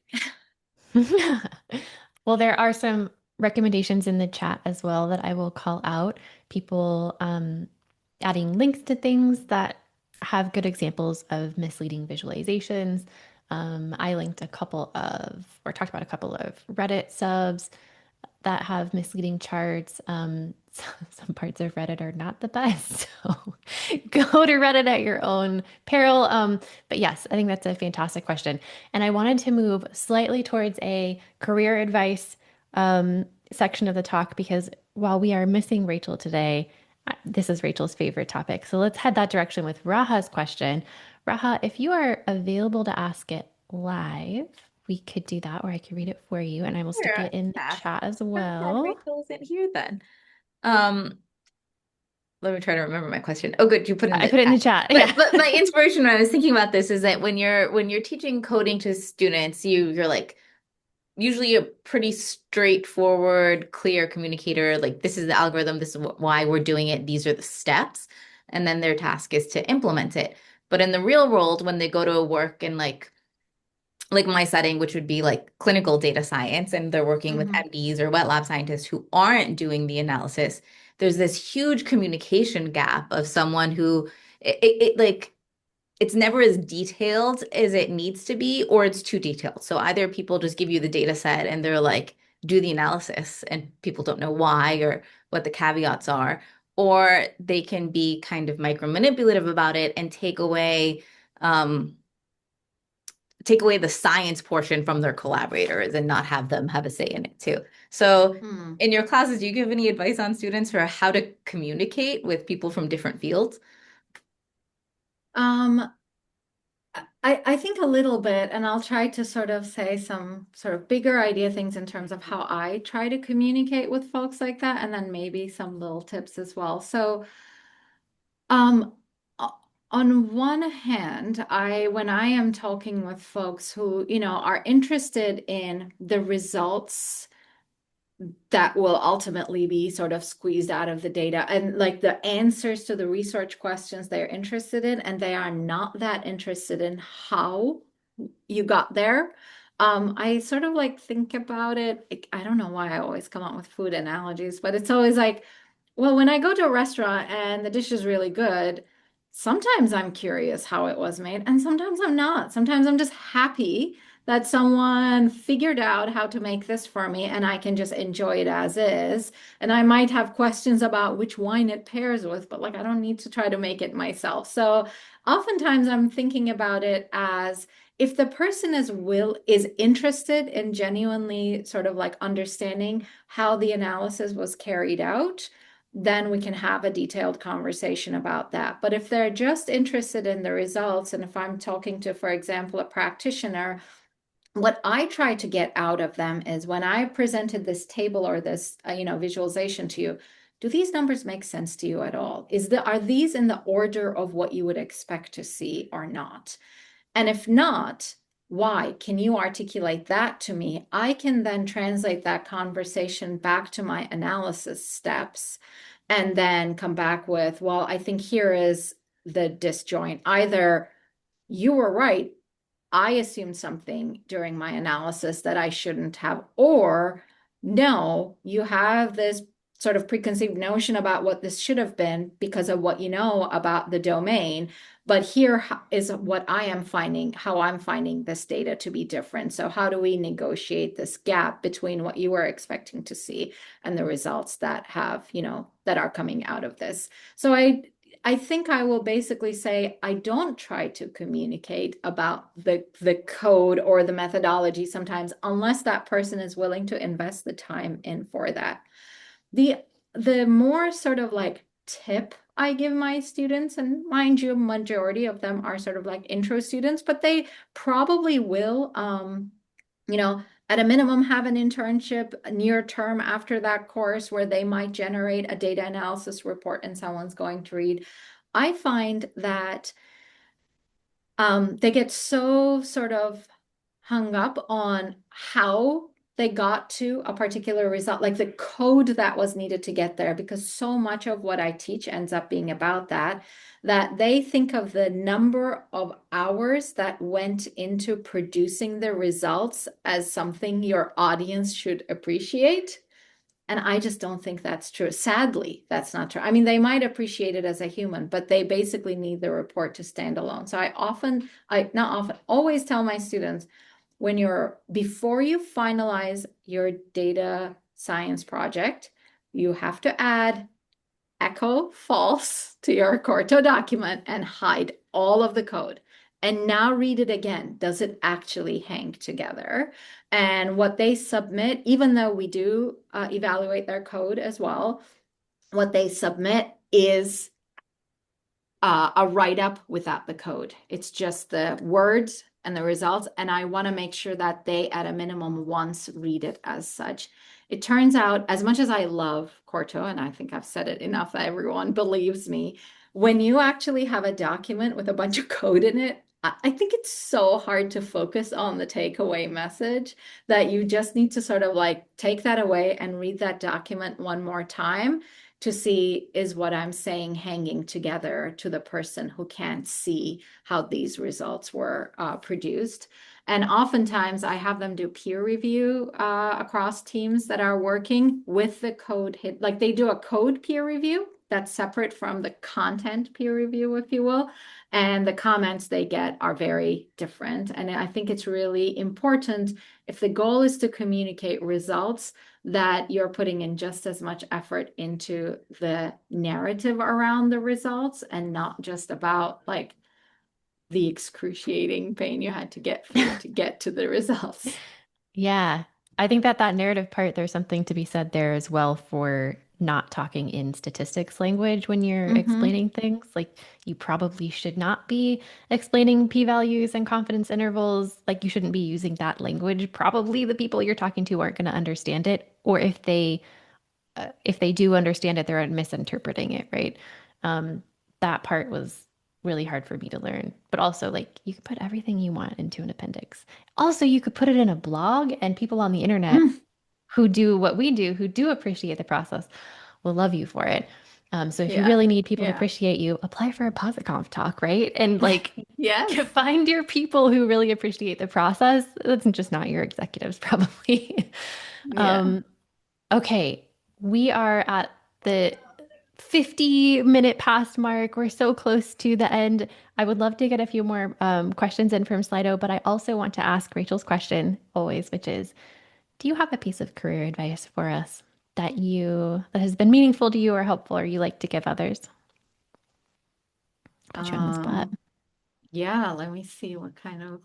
A: Well, there are some recommendations in the chat as well that I will call out. People adding links to things that have good examples of misleading visualizations. I linked a couple of, or talked about a couple of Reddit subs that have misleading charts. Some parts of Reddit are not the best, so go to Reddit at your own peril. But yes, I think that's a fantastic question. And I wanted to move slightly towards a career advice section of the talk because while we are missing Rachel today, this is Rachel's favorite topic. So let's head that direction with Raha's question. Raha, if you are available to ask it live, we could do that, or I could read it for you, and I will stick it in the chat as well.
F: Rachel isn't here then. Let me try to remember my question. Oh, good, you put it in
A: I put it in the chat.
F: But,
A: Yeah.
F: but my inspiration when I was thinking about this is that when you're teaching coding to students, you're like usually a pretty straightforward, clear communicator. Like, this is the algorithm, this is why we're doing it, these are the steps, and then their task is to implement it. But in the real world, when they go to work in like my setting, which would be like clinical data science, and they're working with MDs or wet lab scientists who aren't doing the analysis, there's this huge communication gap of someone who like it's never as detailed as it needs to be, or it's too detailed. So either people just give you the data set and they're like, do the analysis, and people don't know why or what the caveats are, or they can be kind of micro manipulative about it and take away the science portion from their collaborators and not have them have a say in it too. So in your classes, do you give any advice on students for how to communicate with people from different fields?
B: I think a little bit, and I'll try to sort of say some sort of bigger idea things in terms of how I try to communicate with folks like that, and then maybe some little tips as well. So, on one hand, when I am talking with folks who, are interested in the results that will ultimately be sort of squeezed out of the data and like the answers to the research questions they're interested in, and they are not that interested in how you got there. I sort of like think about it. I don't know why I always come up with food analogies, but it's always like, well, when I go to a restaurant and the dish is really good, sometimes I'm curious how it was made, and sometimes I'm not. Sometimes I'm just happy that someone figured out how to make this for me and I can just enjoy it as is. And I might have questions about which wine it pairs with, but like I don't need to try to make it myself. So oftentimes I'm thinking about it as if the person is interested in genuinely sort of like understanding how the analysis was carried out, then we can have a detailed conversation about that. But if they're just interested in the results, and if I'm talking to, for example, a practitioner, what I try to get out of them is when I presented this table or this, visualization to you, do these numbers make sense to you at all? Are these in the order of what you would expect to see or not? And if not, why? Can you articulate that to me? I can then translate that conversation back to my analysis steps and then come back with, well, I think here is the disjoint. Either you were right, I assumed something during my analysis that I shouldn't have, or no, you have this sort of preconceived notion about what this should have been because of what you know about the domain. But here is what I am finding, how I'm finding this data to be different. So how do we negotiate this gap between what you were expecting to see and the results that that are coming out of this? So I think I will basically say I don't try to communicate about the code or the methodology sometimes unless that person is willing to invest the time in for that. The more sort of like tip I give my students, and mind you, majority of them are sort of like intro students, but they probably will at a minimum have an internship near term after that course where they might generate a data analysis report and someone's going to read. I find that they get so sort of hung up on how they got to a particular result, like the code that was needed to get there, because so much of what I teach ends up being about that they think of the number of hours that went into producing the results as something your audience should appreciate. And I just don't think that's true. Sadly, that's not true. I mean, they might appreciate it as a human, but they basically need the report to stand alone. So always tell my students, before you finalize your data science project, you have to add echo false to your Corto document and hide all of the code. And now read it again. Does it actually hang together? And what they submit, even though we do evaluate their code as well, what they submit is a write-up without the code. It's just the words and the results. And I want to make sure that they, at a minimum, once read it as such. It turns out, as much as I love Corto, and I think I've said it enough that everyone believes me, when you actually have a document with a bunch of code in it, I think it's so hard to focus on the takeaway message that you just need to sort of like take that away and read that document one more time to see, is what I'm saying hanging together to the person who can't see how these results were produced. And oftentimes I have them do peer review across teams that are working with the code hit. Like they do a code peer review that's separate from the content peer review, if you will. And the comments they get are very different. And I think it's really important, if the goal is to communicate results, that you're putting in just as much effort into the narrative around the results and not just about like the excruciating pain you had to get through to get to the results.
A: Yeah. I think that narrative part, there's something to be said there as well for not talking in statistics language when you're explaining things. Like you probably should not be explaining p-values and confidence intervals. Like you shouldn't be using that language. Probably the people you're talking to aren't going to understand it. Or if they do understand it, they're misinterpreting it, right? That part was really hard for me to learn. But also, like, you could put everything you want into an appendix. Also, you could put it in a blog, and people on the internet who do what we do, who do appreciate the process, will love you for it. So if you really need people to appreciate you, apply for a PositConf talk, right? And like,
B: Yes.
A: find your people who really appreciate the process. That's just not your executives, probably.
B: Yeah.
A: Okay, we are at the 50-minute past mark. We're so close to the end. I would love to get a few more questions in from Slido, but I also want to ask Rachel's question always, which is, do you have a piece of career advice for us that has been meaningful to you or helpful or you like to give others? Put you on the spot.
B: Yeah, let me see what kind of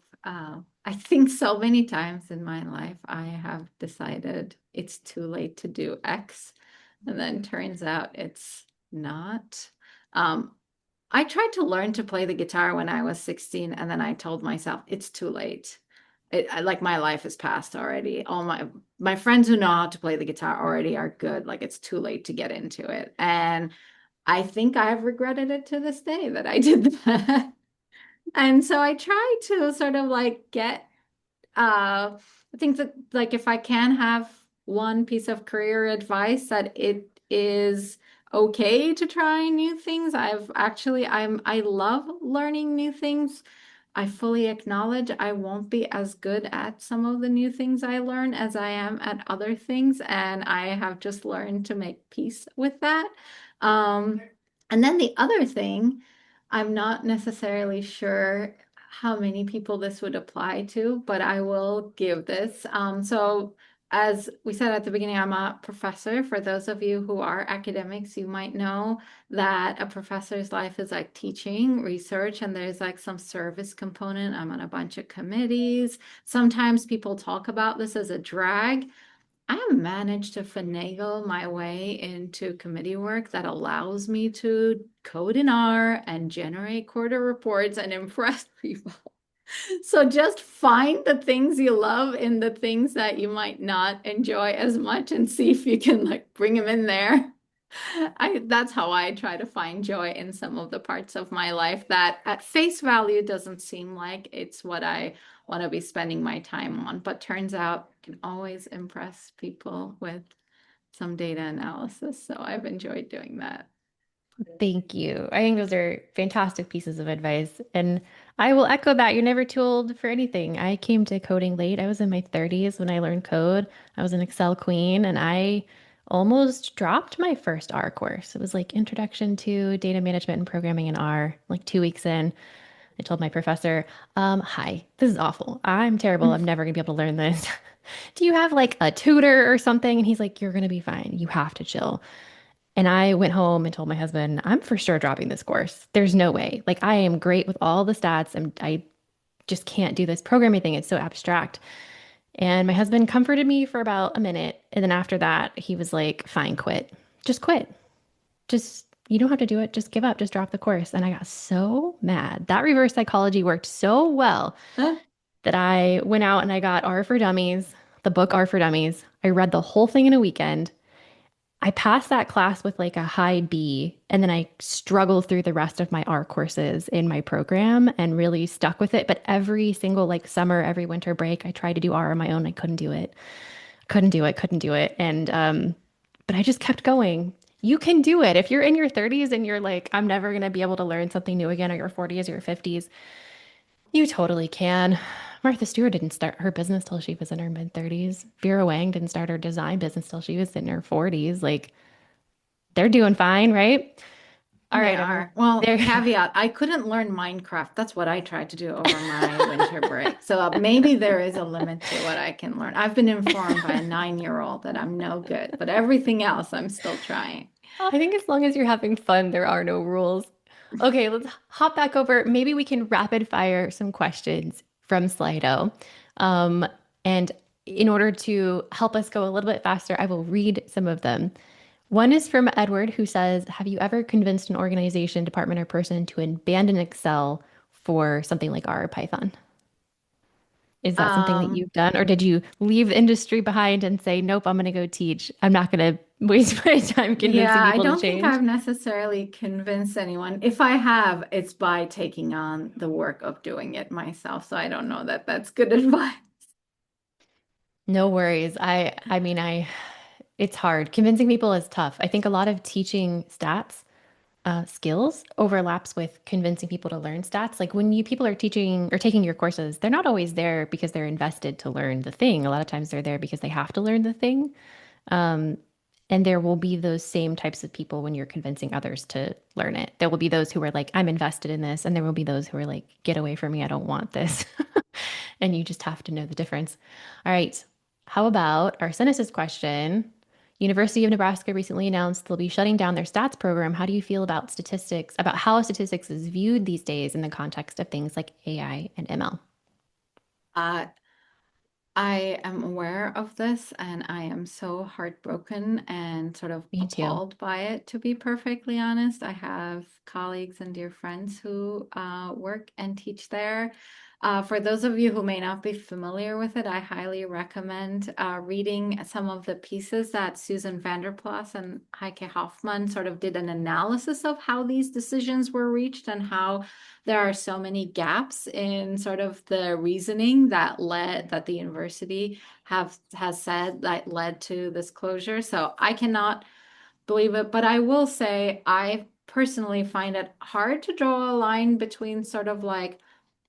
B: I think so many times in my life I have decided it's too late to do X. And then turns out it's not. Um, I tried to learn to play the guitar when I was 16, and then I told myself it's too late. Like my life is past already. All my friends who know how to play the guitar already are good. Like it's too late to get into it. And I think I've regretted it to this day that I did that. And so I try to sort of like get I think that like if I can have one piece of career advice that it is okay to try new things. I love learning new things. I fully acknowledge I won't be as good at some of the new things I learn as I am at other things, and I have just learned to make peace with that. Um, and then the other thing, I'm not necessarily sure how many people this would apply to, but I will give this. So as we said at the beginning, I'm a professor. For those of you who are academics, you might know that a professor's life is like teaching, research, and there's like some service component. I'm on a bunch of committees. Sometimes people talk about this as a drag. I have managed to finagle my way into committee work that allows me to code in R and generate quarter reports and impress people. So just find the things you love in the things that you might not enjoy as much and see if you can like bring them in there. That's how I try to find joy in some of the parts of my life that at face value doesn't seem like it's what I want to be spending my time on, but turns out I can always impress people with some data analysis. So I've enjoyed doing that.
A: Thank you. I think those are fantastic pieces of advice. And I will echo that. You're never too old for anything. I came to coding late. I was in my 30s when I learned code. I was an Excel queen and I almost dropped my first R course. It was like Introduction to Data Management and Programming in R, like 2 weeks in. I told my professor, hi, this is awful. I'm terrible. I'm never gonna be able to learn this. Do you have like a tutor or something? And he's like, you're gonna be fine. You have to chill. And I went home and told my husband, I'm for sure dropping this course. There's no way. Like, I am great with all the stats, and I just can't do this programming thing. It's so abstract. And my husband comforted me for about a minute. And then after that, he was like, fine, quit. Just quit. Just, you don't have to do it. Just give up. Just drop the course. And I got so mad. That reverse psychology worked so well
B: Huh?
A: that I went out and I got R for Dummies, the book R for Dummies. I read the whole thing in a weekend. I passed that class with like a high B, and then I struggled through the rest of my R courses in my program and really stuck with it. But every single like summer, every winter break, I tried to do R on my own. I couldn't do it. Couldn't do it. Couldn't do it. And but I just kept going. You can do it. If you're in your 30s and you're like, I'm never gonna be able to learn something new again, or your 40s or your 50s, you totally can. Martha Stewart didn't start her business till she was in her mid 30s. Vera Wang didn't start her design business till she was in her 40s. Like, they're doing fine, right? All
B: They
A: right, everyone.
B: are. Well,
A: There.
B: caveat, I couldn't learn Minecraft. That's what I tried to do over my winter break. So maybe there is a limit to what I can learn. I've been informed by a 9-year-old that I'm no good, but everything else I'm still trying.
A: I think as long as you're having fun, there are no rules. Okay, let's hop back over. Maybe we can rapid fire some questions from Slido. Um, and in order to help us go a little bit faster, I will read some of them. One is from Edward, who says, have you ever convinced an organization, department, or person to abandon Excel for something like R or Python? Is that something that
B: Um,
A: you've done, or did you leave the industry behind and say, nope, I'm going to go teach. I'm not going to waste my time convincing
B: yeah, I
A: people to
B: don't think
A: change.
B: I've necessarily convinced anyone. If I have, it's by taking on the work of doing it myself. So I don't know that that's good advice.
A: No worries. It's hard. Convincing people is tough. I think a lot of teaching stats skills overlaps with convincing people to learn stats. Like when you people are teaching or taking your courses, they're not always there because they're invested to learn the thing. A lot of times they're there because they have to learn the thing. Um, and there will be those same types of people when you're convincing others to learn it. There will be those who are like, I'm invested in this. And there will be those who are like, get away from me. I don't want this. And you just have to know the difference. All right. How about our Senesis question? University of Nebraska recently announced they'll be shutting down their stats program. How do you feel about statistics, about how statistics is viewed these days in the context of things like AI and ML?
B: Uh, I am aware of this and I am so heartbroken and sort of
A: Me too.
B: appalled by it, to be perfectly honest. I have colleagues and dear friends who work and teach there. For those of you who may not be familiar with it, I highly recommend reading some of the pieces that Susan Vanderplas and Heike Hoffman sort of did an analysis of how these decisions were reached and how there are so many gaps in sort of the reasoning that the university has said that led to this closure. So I cannot believe it, but I will say I personally find it hard to draw a line between sort of like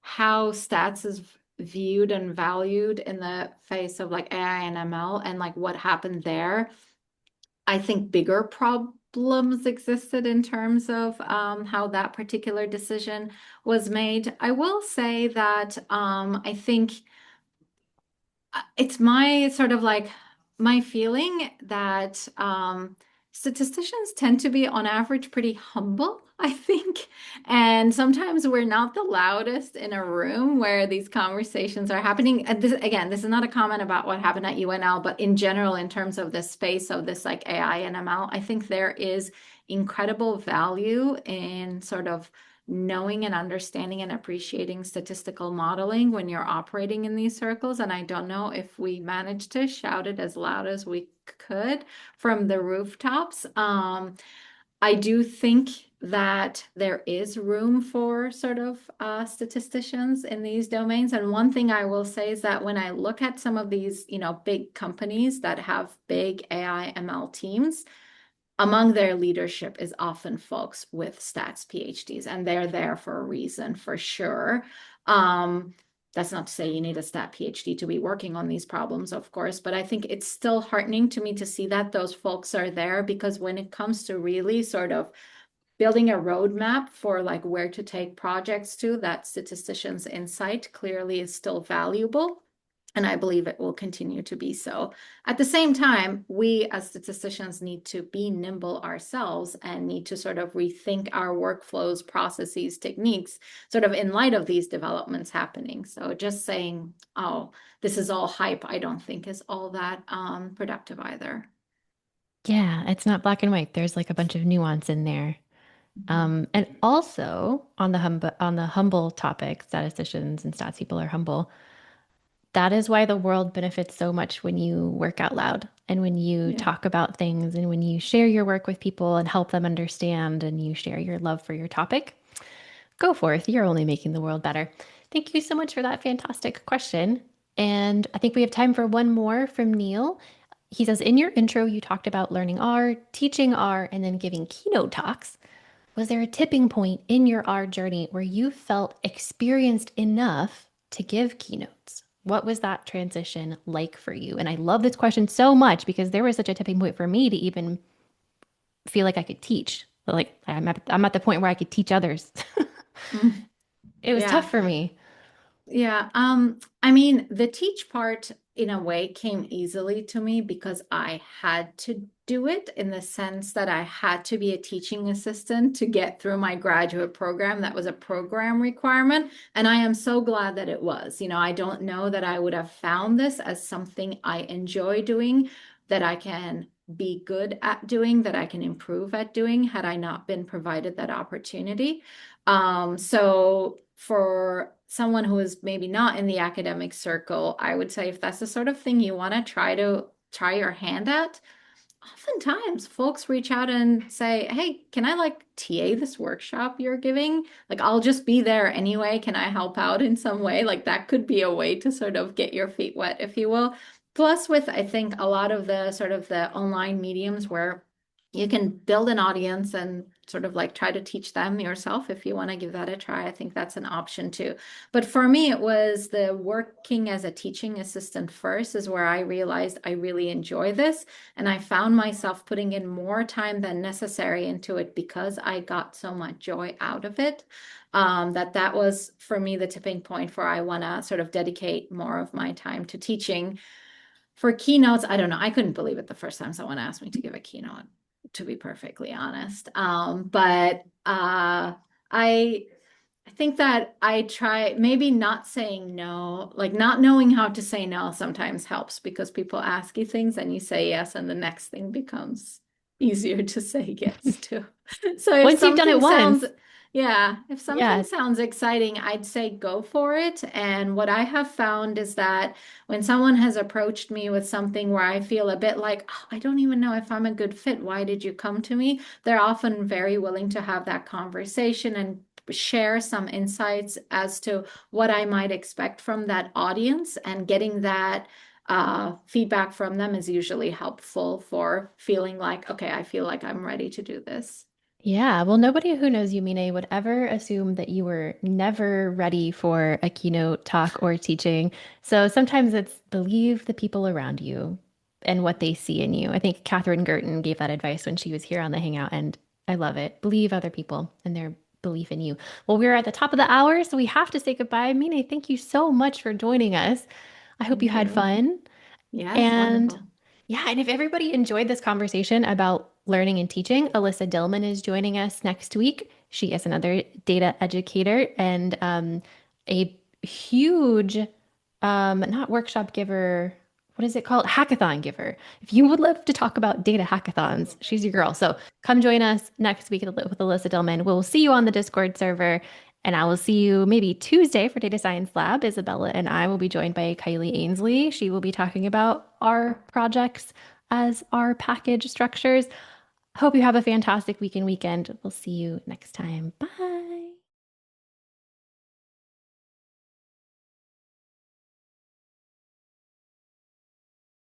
B: how stats is viewed and valued in the face of like AI and ML and like what happened there. I think bigger problems existed in terms of how that particular decision was made. I will say that I think it's my sort of like my feeling that statisticians tend to be on average pretty humble, I think. And sometimes we're not the loudest in a room where these conversations are happening. This is not a comment about what happened at UNL, but in general, in terms of the space of this like AI and ML, I think there is incredible value in sort of knowing and understanding and appreciating statistical modeling when you're operating in these circles. And I don't know if we managed to shout it as loud as we could from the rooftops. I do think that there is room for sort of statisticians in these domains. And one thing I will say is that when I look at some of these, big companies that have big AI ML teams, among their leadership is often folks with stats PhDs, and they're there for a reason, for sure. That's not to say you need a stat PhD to be working on these problems, of course, but I think it's still heartening to me to see that those folks are there, because when it comes to really sort of building a roadmap for like where to take projects to, that statisticians' insight clearly is still valuable. And I believe it will continue to be so. At the same time, we as statisticians need to be nimble ourselves and need to sort of rethink our workflows, processes, techniques, sort of in light of these developments happening. So just saying, oh, this is all hype, I don't think is all that productive either.
A: Yeah, it's not black and white. There's like a bunch of nuance in there. And also on the humble topic, statisticians and stats people are humble. That is why the world benefits so much when you work out loud and when you
B: Yeah.
A: talk about things and when you share your work with people and help them understand and you share your love for your topic. Go forth. You're only making the world better. Thank you so much for that fantastic question. And I think we have time for one more from Neil. He says, in your intro, you talked about learning R, teaching R, and then giving keynote talks. Was there a tipping point in your R journey where you felt experienced enough to give keynotes? What was that transition like for you? And I love this question so much because there was such a tipping point for me to even feel like I could teach. Like I'm at the point where I could teach others.
B: Mm.
A: It was
B: Yeah.
A: tough for me.
B: Yeah, I mean, the teach part in a way came easily to me because I had to do it, in the sense that I had to be a teaching assistant to get through my graduate program. That was a program requirement, and I am so glad that it was. I don't know that I would have found this as something I enjoy doing, that I can be good at doing, that I can improve at doing, had I not been provided that opportunity. So for someone who is maybe not in the academic circle, I would say if that's the sort of thing you want to try your hand at, oftentimes folks reach out and say, "Hey, can I like TA this workshop you're giving? Like I'll just be there anyway. Can I help out in some way?" Like that could be a way to sort of get your feet wet, if you will. Plus with I think a lot of the sort of the online mediums where you can build an audience and sort of like try to teach them yourself if you want to give that a try. I think that's an option too. But for me, it was the working as a teaching assistant first is where I realized I really enjoy this. And I found myself putting in more time than necessary into it because I got so much joy out of it. That was for me the tipping point for I want to sort of dedicate more of my time to teaching. For keynotes, I don't know. I couldn't believe it the first time someone asked me to give a keynote, to be perfectly honest. But I I think that I try maybe not saying no, like not knowing how to say no sometimes helps because people ask you things and you say yes, and the next thing becomes easier to say yes to. So if
A: Once you've done it
B: something
A: once,
B: sounds, yeah, if something
A: yeah.
B: sounds exciting, I'd say go for it. And what I have found is that when someone has approached me with something where I feel a bit like, oh, I don't even know if I'm a good fit, why did you come to me? They're often very willing to have that conversation and share some insights as to what I might expect from that audience, and getting that feedback from them is usually helpful for feeling like, okay, I feel like I'm ready to do this.
A: Yeah, well, nobody who knows you, Mine, would ever assume that you were never ready for a keynote talk or teaching. So sometimes it's believe the people around you and what they see in you. I think Catherine Gerton gave that advice when she was here on the Hangout, and I love it. Believe other people and their belief in you. Well, we're at the top of the hour, so we have to say goodbye. Mine, thank you so much for joining us. I hope you
B: Thank
A: had
B: you.
A: fun.
B: Yes,
A: And
B: wonderful.
A: yeah, and if everybody enjoyed this conversation about learning and teaching, Alyssa Dillman is joining us next week. She is another data educator and a huge, not workshop giver, what is it called? Hackathon giver. If you would love to talk about data hackathons, she's your girl. So come join us next week with Alyssa Dillman. We'll see you on the Discord server. And I will see you maybe Tuesday for Data Science Lab. Isabella and I will be joined by Kylie Ainsley. She will be talking about our projects as our package structures. Hope you have a fantastic weekend. We'll see you next time. Bye.